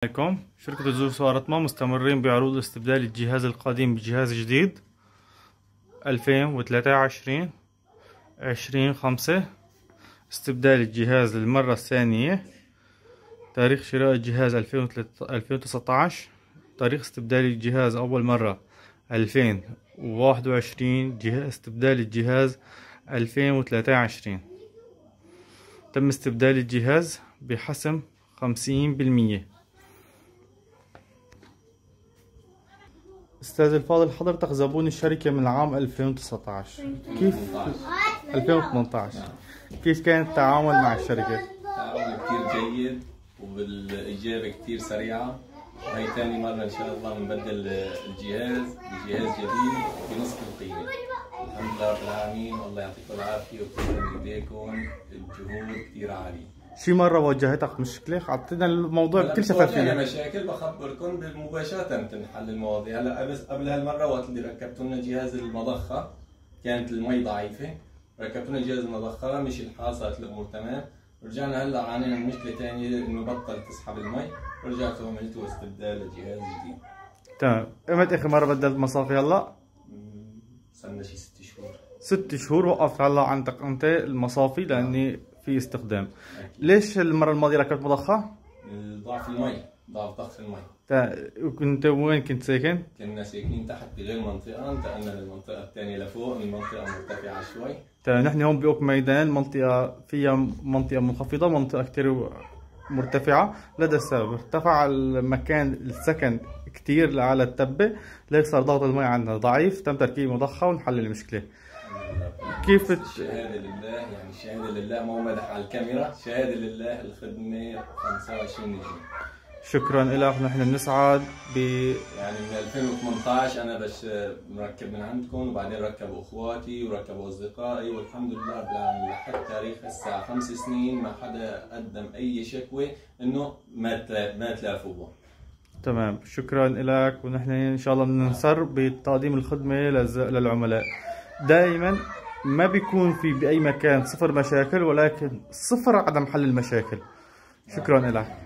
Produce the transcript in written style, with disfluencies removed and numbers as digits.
عليكم. شركة الزوس وارتما مستمرين بعروض استبدال الجهاز القديم بجهاز جديد 2023 20/5. استبدال الجهاز للمرة الثانية. تاريخ شراء الجهاز 2019. تاريخ استبدال الجهاز أول مرة 2021. استبدال الجهاز 2023. تم استبدال الجهاز بحسم 50%. أستاذ الفاضل، حضرتك زبون الشركة من عام 2019. كيف 2018 كيف كان التعامل مع الشركة؟ تعامل كتير جيد وبالإجابة كتير سريعة، وهي ثاني مرة إن شاء الله بنبدل الجهاز بجهاز جديد بنصف القيمة. الحمد لله رب العالمين، والله يعطيكم العافية وتسلم إيديكم، الجهود كتير عالية. شي مرة واجهتك مشكلة؟ أعطينا الموضوع بكل شفافية. واجهنا مشاكل بخبركم مباشرة بتنحل المواضيع. هلا بس قبل هالمرة وقت اللي ركبتوا لنا جهاز المضخة كانت المي ضعيفة، ركبتوا لنا جهاز المضخة مشي الحال، صارت الأمور تمام. رجعنا هلا عانينا من مشكلة ثانية إنه بطل تسحب المي، ورجعتوا عملتوا استبدال لجهاز جديد. تمام. إمتى آخر مرة بدلت مصافي هلا؟ صرنا شي 6 شهور. 6 شهور وقفت هلا عندك أنت المصافي لأني في استخدام. ليش المرة الماضية ركبت مضخة؟ ضعف المي، ضعف ضغط المي. وكنت وين كنت ساكن؟ كنا ساكنين تحت بغير منطقة، انتقلنا للمنطقة الثانية لفوق، المنطقة مرتفعة شوي. نحن هون بأوك ميدان، منطقة فيها منطقة منخفضة، منطقة كتير مرتفعة. لدى السبب ارتفع المكان السكن كتير على التبة، ليك صار ضغط المي عندنا ضعيف. تم تركيب مضخة ونحل المشكلة. كيف الشهادة لله، يعني الشهادة لله، مو مدح على الكاميرا، شهادة لله الخدمة 25 نجم. شكرا لك. نحن بنسعد يعني من 2018 انا بس مركب من عندكم، وبعدين ركبوا اخواتي وركبوا اصدقائي، والحمد لله رب العالمين لحد تاريخ هسه 5 سنين ما حدا قدم اي شكوى انه ما تلافوها. تمام. شكرا لك، ونحن ان شاء الله بننصر بتقديم الخدمة للعملاء. دائما ما بيكون في بأي مكان صفر مشاكل، ولكن صفر عدم حل المشاكل. شكرا لك.